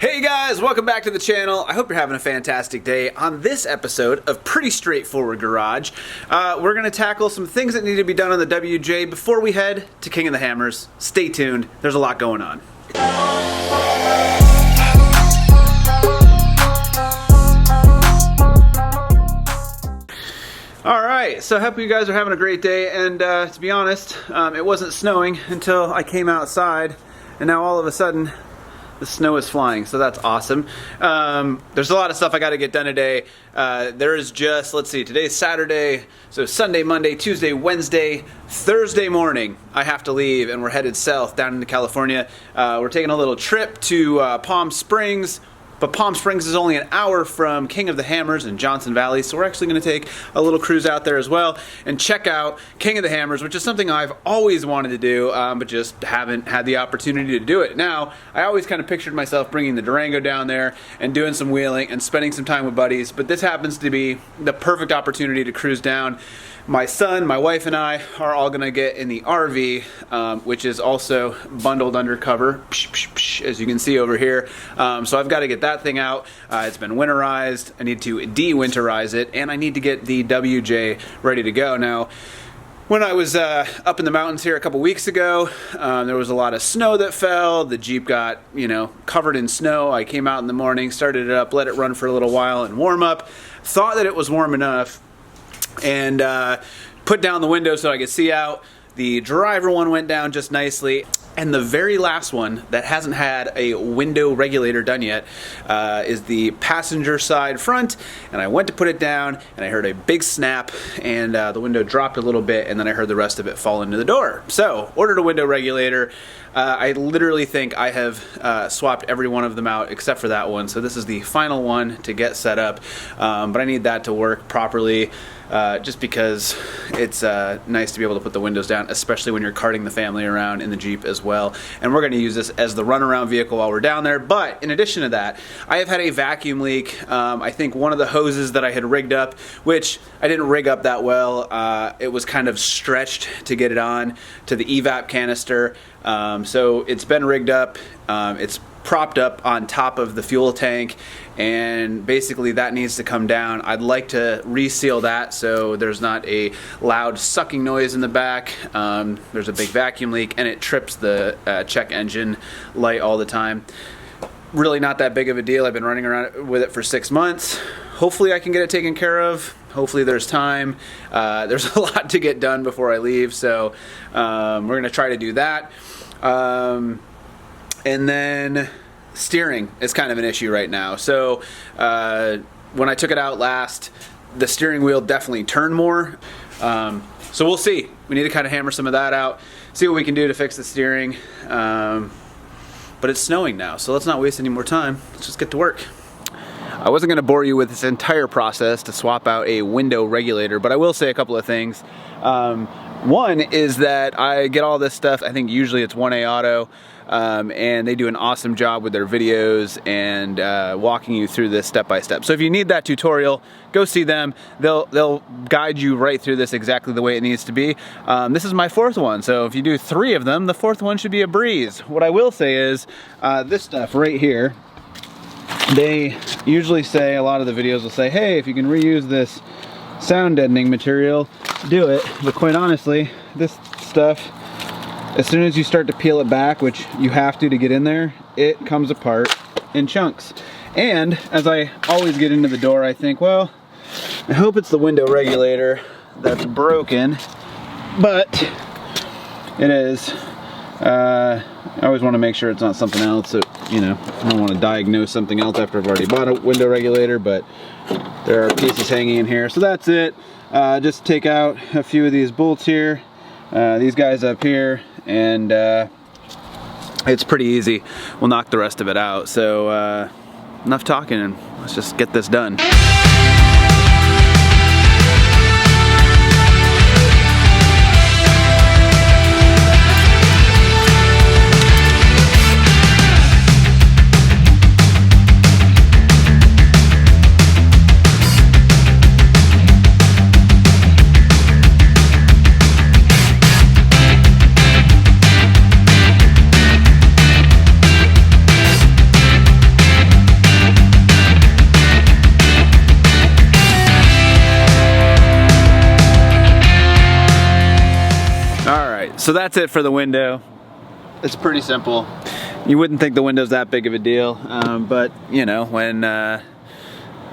Hey guys, welcome back to the channel. I hope you're having a fantastic day. On this episode of Pretty Straightforward Garage, we're going to tackle some things that need to be done on the WJ before we head to King of the Hammers. Stay tuned, there's a lot going on. Alright, so I hope you guys are having a great day, and to be honest, it wasn't snowing until I came outside, and now all of a sudden the snow is flying, so that's awesome. There's a lot of stuff I got to get done today. There is just, let's see, today's Saturday, so Sunday, Monday, Tuesday, Wednesday, Thursday morning, I have to leave, and we're headed south down into California. We're taking a little trip to Palm Springs, but Palm Springs is only an hour from King of the Hammers in Johnson Valley, so we're actually going to take a little cruise out there as well and check out King of the Hammers, which is something I've always wanted to do, but just haven't had the opportunity to do it. Now, I always kind of pictured myself bringing the Durango down there and doing some wheeling and spending some time with buddies, but this happens to be the perfect opportunity to cruise down. My son, my wife, and I are all going to get in the RV, which is also bundled under cover, as you can see over here. So I've got to get that thing out. It's been winterized. I need to de-winterize it, and I need to get the WJ ready to go. Now, when I was up in the mountains here a couple weeks ago, there was a lot of snow that fell. The Jeep got, covered in snow. I came out in the morning, started it up, let it run for a little while and warm up. Thought that it was warm enough, and put down the window so I could see out. The driver one went down just nicely, and the very last one that hasn't had a window regulator done yet is the passenger side front, and I went to put it down and I heard a big snap, and the window dropped a little bit, and then I heard the rest of it fall into the door. So ordered a window regulator. I literally think I have swapped every one of them out except for that one, so this is the final one to get set up, but I need that to work properly. Just because it's nice to be able to put the windows down, especially when you're carting the family around in the Jeep as well. And we're going to use this as the runaround vehicle while we're down there. But in addition to that, I have had a vacuum leak. I think one of the hoses that I had rigged up, which I didn't rig up that well, it was kind of stretched to get it on to the EVAP canister. So it's been rigged up. It's propped up on top of the fuel tank, and basically that needs to come down. I'd like to reseal that so there's not a loud sucking noise in the back. There's a big vacuum leak and it trips the check engine light all the time. Really not that big of a deal. I've been running around with it for 6 months. Hopefully I can get it taken care of. Hopefully there's time. There's a lot to get done before I leave, so we're going to try to do that. And then steering is kind of an issue right now. So when I took it out last, the steering wheel definitely turned more. So we'll see. We need to kind of hammer some of that out, see what we can do to fix the steering. But it's snowing now, so let's not waste any more time. Let's just get to work. I wasn't going to bore you with this entire process to swap out a window regulator, but I will say a couple of things. One is that I get all this stuff, I think usually it's 1A Auto, and they do an awesome job with their videos and walking you through this step by step. So if you need that tutorial, go see them. They'll guide you right through this exactly the way it needs to be. This is my 4th one, so if you do 3 of them, the 4th one should be a breeze. What I will say is this stuff right here, they usually say, a lot of the videos will say, hey, if you can reuse this sound deadening material, do it. But quite honestly, this stuff, as soon as you start to peel it back, which you have to get in there, it comes apart in chunks. And as I always get into the door, I think, well, I hope it's the window regulator that's broken, but it is. I always want to make sure it's not something else. So, I don't want to diagnose something else after I've already bought a window regulator, but there are pieces hanging in here. So that's it. Just take out a few of these bolts here, these guys up here, and it's pretty easy. We'll knock the rest of it out. So enough talking, and let's just get this done. So that's it for the window. It's pretty simple. You wouldn't think the window's that big of a deal, but you know, when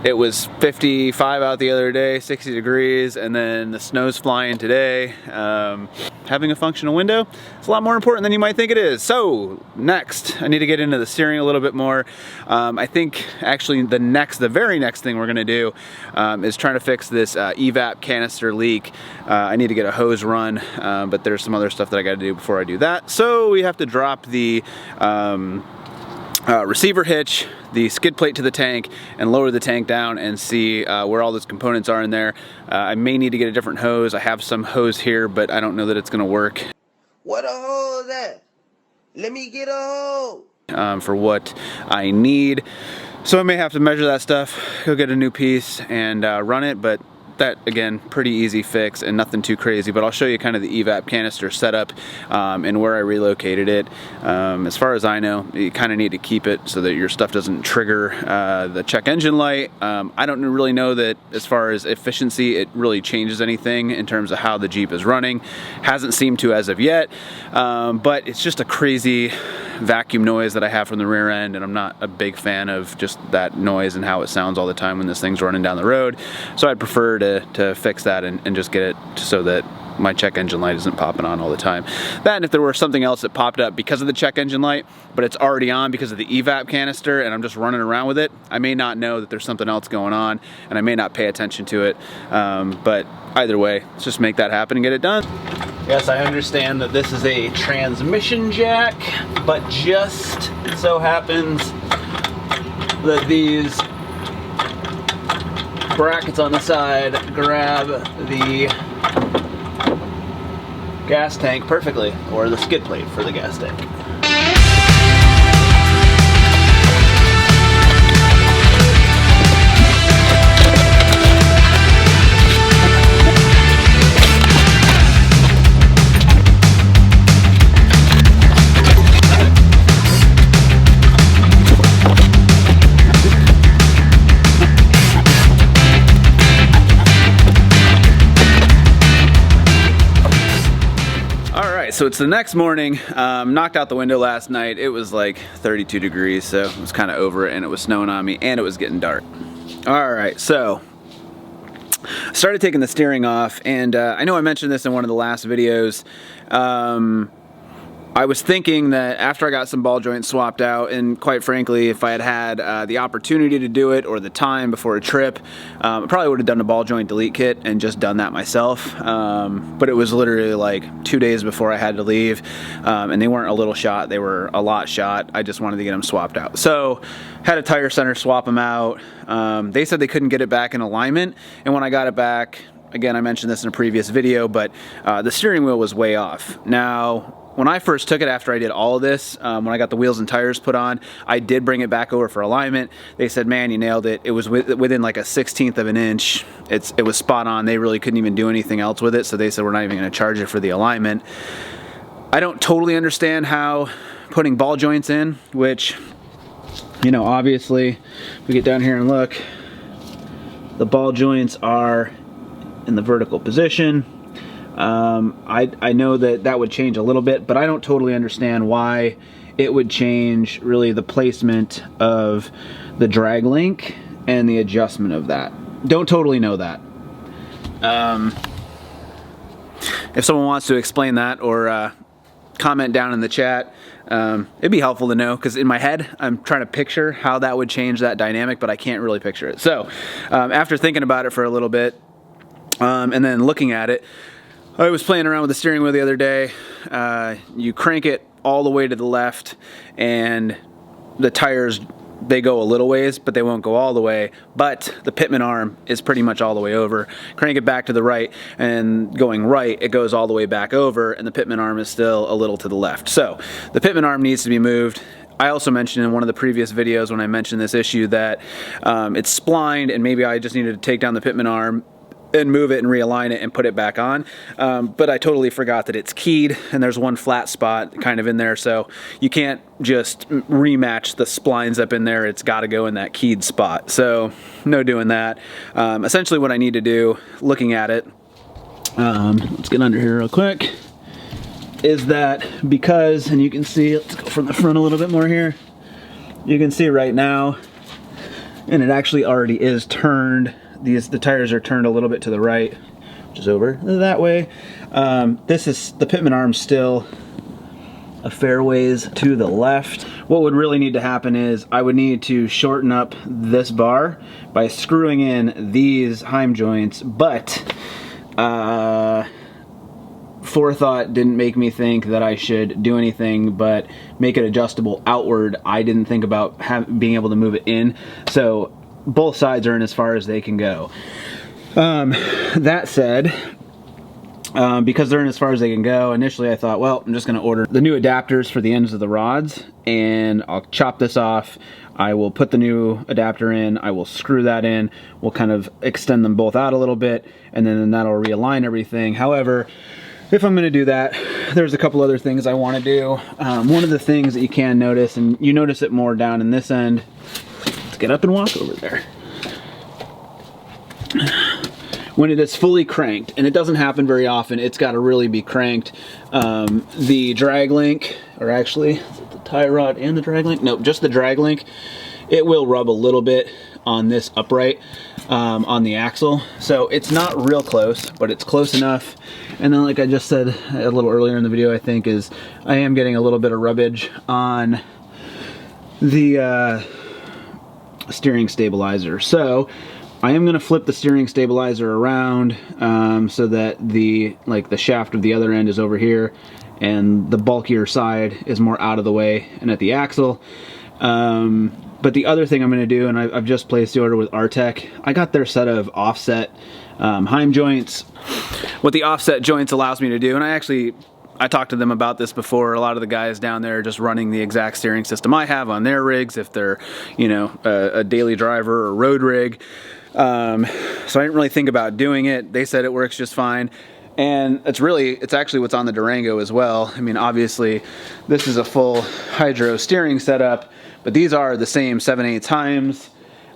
it was 55 out the other day, 60 degrees, and then the snow's flying today, having a functional window is a lot more important than you might think it is. So next, I need to get into the steering a little bit more. I think actually the very next thing we're gonna do is trying to fix this EVAP canister leak. I need to get a hose run, but there's some other stuff that I gotta do before I do that. So we have to drop the receiver hitch, the skid plate to the tank, and lower the tank down and see where all those components are in there. I may need to get a different hose. I have some hose here, but I don't know that it's gonna work. What a hose at? Let me get a hose. For what I need. So I may have to measure that stuff, go get a new piece and run it, but that, again, pretty easy fix and nothing too crazy. But I'll show you kind of the EVAP canister setup and where I relocated it. As far as I know, you kind of need to keep it so that your stuff doesn't trigger the check engine light. I don't really know that as far as efficiency it really changes anything in terms of how the Jeep is running. Hasn't seemed to as of yet, but it's just a crazy vacuum noise that I have from the rear end, and I'm not a big fan of just that noise and how it sounds all the time when this thing's running down the road. So I'd prefer to fix that and just get it so that my check engine light isn't popping on all the time. That, and if there were something else that popped up because of the check engine light, but it's already on because of the EVAP canister and I'm just running around with it, I may not know that there's something else going on and I may not pay attention to it. But either way, let's just make that happen and get it done. Yes, I understand that this is a transmission jack, but just so happens that these brackets on the side grab the gas tank perfectly, or the skid plate for the gas tank. So it's the next morning. Knocked out the window last night. It was like 32 degrees, so I was kind of over it, and it was snowing on me, and it was getting dark. All right, so I started taking the steering off, and I know I mentioned this in one of the last videos. I was thinking that after I got some ball joints swapped out, and quite frankly, if I had had the opportunity to do it or the time before a trip, I probably would have done a ball joint delete kit and just done that myself. But it was literally like 2 days before I had to leave, and they weren't a little shot, they were a lot shot. I just wanted to get them swapped out. So had a tire center swap them out. They said they couldn't get it back in alignment, and when I got it back, again, I mentioned this in a previous video, but the steering wheel was way off. Now, when I first took it after I did all of this, when I got the wheels and tires put on, I did bring it back over for alignment. They said, man, you nailed it. It was within like a 1/16 of an inch. It was spot on. They really couldn't even do anything else with it, so they said we're not even going to charge it for the alignment. I don't totally understand how putting ball joints in, which, you know, obviously, if we get down here and look, the ball joints are in the vertical position. I know that would change a little bit, but I don't totally understand why it would change really the placement of the drag link and the adjustment of that. Don't totally know that. If someone wants to explain that or comment down in the chat, it'd be helpful to know, because in my head I'm trying to picture how that would change that dynamic, but I can't really picture it. So after thinking about it for a little bit and then looking at it, I was playing around with the steering wheel the other day. You crank it all the way to the left, and the tires, they go a little ways, but they won't go all the way. But the pitman arm is pretty much all the way over. Crank it back to the right, and going right, it goes all the way back over, and the pitman arm is still a little to the left. So the pitman arm needs to be moved. I also mentioned in one of the previous videos when I mentioned this issue that it's splined, and maybe I just needed to take down the pitman arm and move it and realign it and put it back on. But I totally forgot that it's keyed, and there's one flat spot kind of in there, so you can't just rematch the splines up in there. It's got to go in that keyed spot. So no doing that. Essentially what I need to do, looking at it, let's get under here real quick. is that because, and you can see, let's go from the front a little bit more here. You can see right now, and it actually already is turned. The tires are turned a little bit to the right, which is over that way. This is the pitman arm still a fair ways to the left. What would really need to happen is I would need to shorten up this bar by screwing in these heim joints, but forethought didn't make me think that I should do anything but make it adjustable outward. I didn't think about being able to move it in, so both sides are in as far as they can go. That said, because they're in as far as they can go, initially I thought, well, I'm just going to order the new adapters for the ends of the rods, and I'll chop this off. I will put the new adapter in, I will screw that in, we'll kind of extend them both out a little bit, and then that'll realign everything. However, if I'm going to do that, there's a couple other things I want to do. One of the things that you can notice, and you notice it more down in this end, let's get up and walk over there. When it is fully cranked, and it doesn't happen very often, it's got to really be cranked. The drag link, or actually, is it the tie rod and the drag link? Nope, just the drag link. It will rub a little bit on this upright on the axle. So it's not real close, but it's close enough. And then like I just said a little earlier in the video, I think, is I am getting a little bit of rubbage on the steering stabilizer. So I am going to flip the steering stabilizer around so that the shaft of the other end is over here and the bulkier side is more out of the way and at the axle. But the other thing I'm going to do, and I've just placed the order with Artec, I got their set of offset heim joints. What the offset joints allows me to do, and I talked to them about this before. A lot of the guys down there are just running the exact steering system I have on their rigs if they're, you know, a daily driver or road rig. So I didn't really think about doing it. They said it works just fine. And it's actually what's on the Durango as well. I mean, obviously this is a full hydro steering setup, but these are the same 7/8 heims,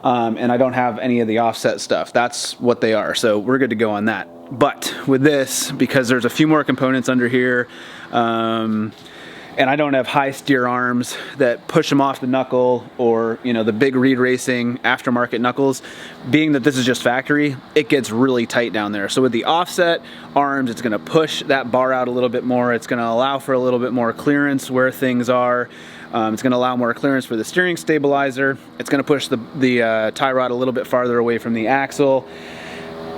and I don't have any of the offset stuff. That's what they are, so we're good to go on that. But with this, because there's a few more components under here, and I don't have high steer arms that push them off the knuckle, or, you know, the big Reed Racing aftermarket knuckles, being that this is just factory, it gets really tight down there. So with the offset arms, it's gonna push that bar out a little bit more. It's gonna allow for a little bit more clearance where things are. It's gonna allow more clearance for the steering stabilizer. It's gonna push the tie rod a little bit farther away from the axle.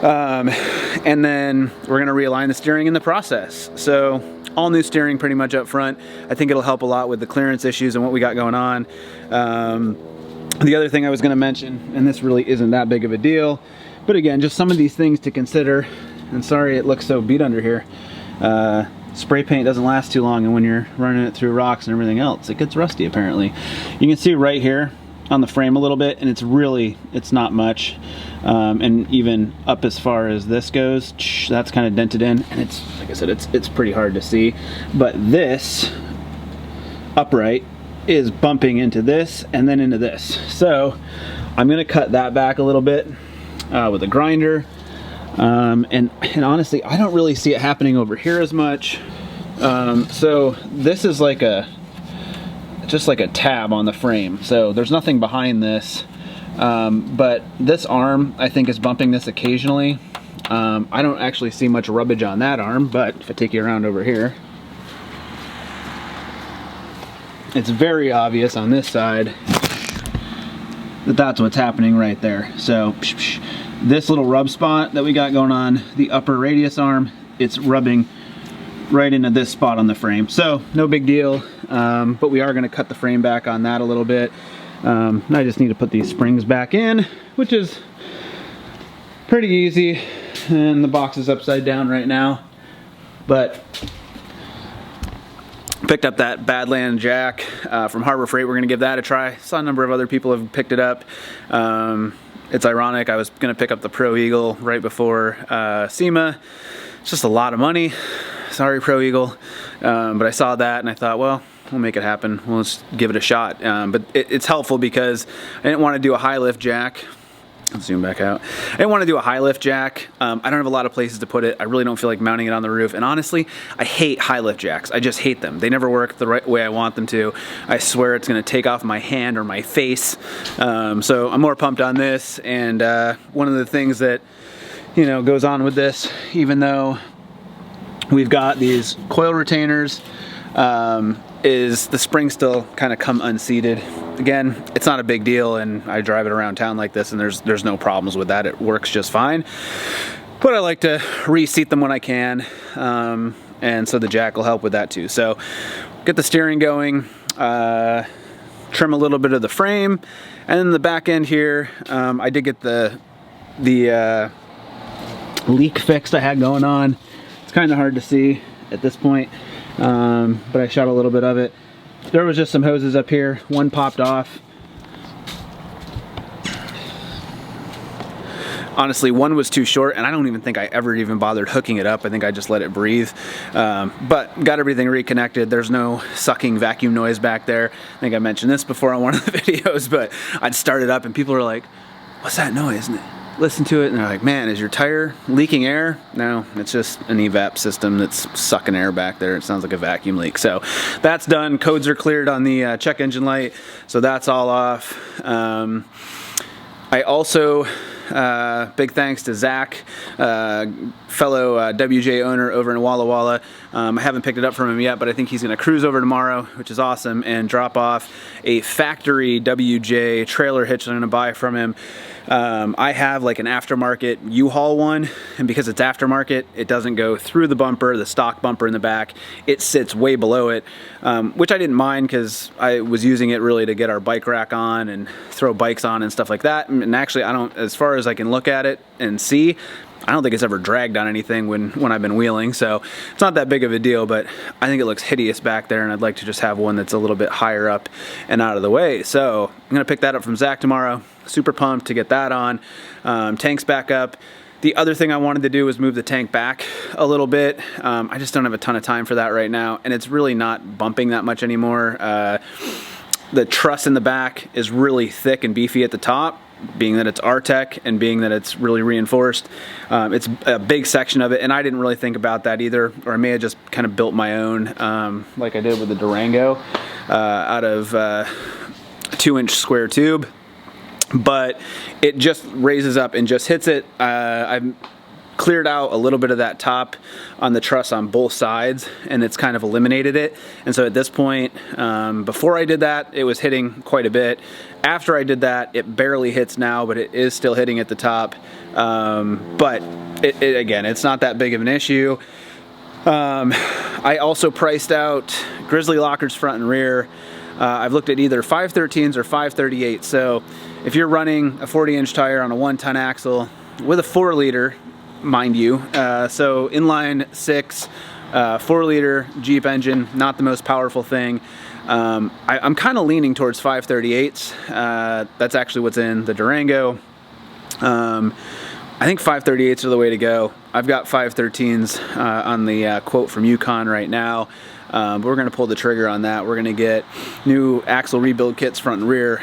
And then we're gonna realign the steering in the process. So all new steering pretty much up front. I think it'll help a lot with the clearance issues and what we got going on. The other thing I was gonna mention, and this really isn't that big of a deal, but again, just some of these things to consider, and sorry it looks so beat under here. Spray paint doesn't last too long, and when you're running it through rocks and everything else, it gets rusty apparently. You can see right here on the frame a little bit, and it's not much. And even up as far as this goes, that's kind of dented in, and it's, like I said, it's pretty hard to see. But this upright is bumping into this and then into this. So I'm gonna cut that back a little bit with a grinder. And honestly, I don't really see it happening over here as much. So this is like just like a tab on the frame. So there's nothing behind this. But this arm, I think, is bumping this occasionally. I don't actually see much rubbage on that arm, but if I take you around over here, it's very obvious on this side that that's what's happening right there. So this little rub spot that we got going on the upper radius arm, it's rubbing right into this spot on the frame. So no big deal, but we are going to cut the frame back on that a little bit. I just need to put these springs back in, which is pretty easy, and the box is upside down right now. But picked up that Badland jack from Harbor Freight. We're going to give that a try. Saw a number of other people have picked it up. It's ironic, I was going to pick up the Pro Eagle right before SEMA. It's just a lot of money. Sorry, Pro Eagle. But I saw that and I thought, well, we'll make it happen. We'll just give it a shot. But it's helpful because I didn't want to do a high lift jack. Let's zoom back out. I didn't want to do a high lift jack. I don't have a lot of places to put it. I really don't feel like mounting it on the roof. And honestly, I hate high lift jacks. I just hate them. They never work the right way I want them to. I swear it's going to take off my hand or my face. So I'm more pumped on this. And one of the things that, you know, goes on with this, even though we've got these coil retainers, is the springs still kind of come unseated. Again, it's not a big deal, and I drive it around town like this, and there's no problems with that. It works just fine. But I like to reseat them when I can, and so the jack will help with that too. So get the steering going, trim a little bit of the frame, and then the back end here, I did get the leak fixed I had going on. It's kind of hard to see at this point. But I shot a little bit of it. There was just some hoses up here. One popped off. Honestly, one was too short, and I don't even think I ever even bothered hooking it up. I think I just let it breathe. But got everything reconnected. There's no sucking vacuum noise back there. I think I mentioned this before on one of the videos, but I'd start it up and people are like, "What's that noise?" And listen to it and they're like, "Man, is your tire leaking air?" No, it's just an EVAP system that's sucking air back there. It sounds like a vacuum leak. So that's done. Codes are cleared on the check engine light, so that's all off. I also, big thanks to Zach, fellow WJ owner over in Walla Walla. I haven't picked it up from him yet, but I think he's going to cruise over tomorrow, which is awesome, and drop off a factory WJ trailer hitch that I'm going to buy from him. I have like an aftermarket U-Haul one, and because it's aftermarket, it doesn't go through the bumper, the stock bumper in the back. It sits way below it, which I didn't mind because I was using it really to get our bike rack on and throw bikes on and stuff like that. And actually, I don't, as far as I can look at it and see, I don't think it's ever dragged on anything when I've been wheeling, so it's not that big of a deal, but I think it looks hideous back there, and I'd like to just have one that's a little bit higher up and out of the way. So I'm going to pick that up from Zach tomorrow. Super pumped to get that on. Tank's back up. The other thing I wanted to do was move the tank back a little bit. I just don't have a ton of time for that right now, and it's really not bumping that much anymore. The truss in the back is really thick and beefy at the top, being that it's Artec and being that it's really reinforced. It's a big section of it, and I didn't really think about that either, or I may have just kind of built my own, like I did with the Durango, out of a 2-inch square tube. But it just raises up and just hits it. I've cleared out a little bit of that top on the truss on both sides, and it's kind of eliminated it. And so at this point, before I did that, it was hitting quite a bit. After I did that, it barely hits now, but it is still hitting at the top. But again, it's not that big of an issue. I also priced out Grizzly lockers front and rear. I've looked at either 513s or 538. So if you're running a 40-inch tire on a 1-ton axle with a 4-liter, mind you, so inline 6, 4-liter Jeep engine, not the most powerful thing. I'm kind of leaning towards 538s. That's actually what's in the Durango. I think 538s are the way to go. I've got 513s on the quote from Yukon right now. But we're going to pull the trigger on that. We're going to get new axle rebuild kits front and rear,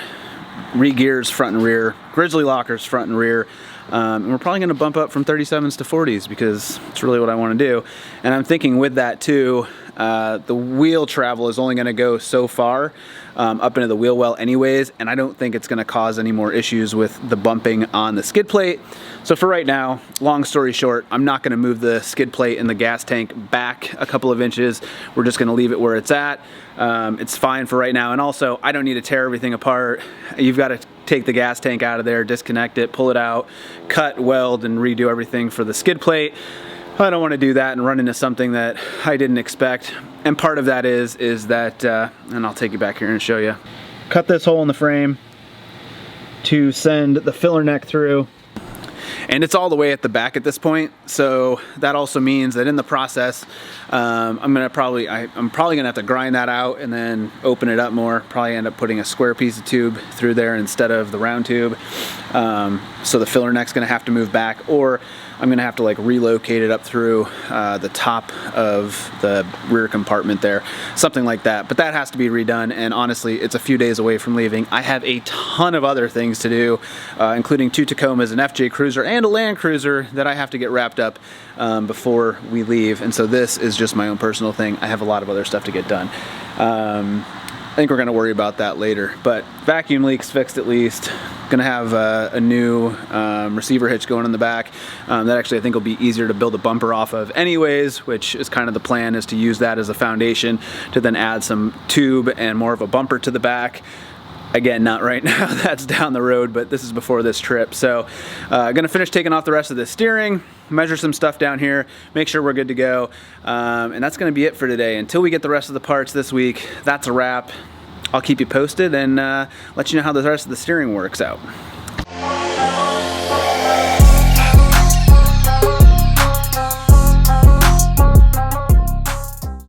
re-gears front and rear, Grizzly lockers front and rear. And we're probably going to bump up from 37s to 40s because it's really what I want to do. And I'm thinking with that too, the wheel travel is only going to go so far up into the wheel well anyways, and I don't think it's going to cause any more issues with the bumping on the skid plate. So for right now, long story short, I'm not going to move the skid plate and the gas tank back a couple of inches. We're just going to leave it where it's at. It's fine for right now, and also I don't need to tear everything apart. You've got to take the gas tank out of there, disconnect it, pull it out, cut, weld, and redo everything for the skid plate. I don't want to do that and run into something that I didn't expect. And part of that is that, and I'll take you back here and show you. Cut this hole in the frame to send the filler neck through. And it's all the way at the back at this point, so that also means that in the process, I'm probably gonna have to grind that out and then open it up more. Probably end up putting a square piece of tube through there instead of the round tube. So the filler neck's gonna have to move back, or I'm gonna have to like relocate it up through the top of the rear compartment there, something like that. But that has to be redone, and honestly, it's a few days away from leaving. I have a ton of other things to do, including 2 Tacomas, an FJ Cruiser, and a Land Cruiser that I have to get wrapped up before we leave. And so this is just my own personal thing. I have a lot of other stuff to get done. I think we're gonna worry about that later, but vacuum leaks fixed at least. Gonna have a new receiver hitch going in the back. That actually I think will be easier to build a bumper off of anyways, which is kind of the plan, is to use that as a foundation to then add some tube and more of a bumper to the back. Again, not right now, that's down the road, but this is before this trip. So gonna finish taking off the rest of the steering, measure some stuff down here, make sure we're good to go. And that's gonna be it for today. Until we get the rest of the parts this week, that's a wrap. I'll keep you posted and let you know how the rest of the steering works out.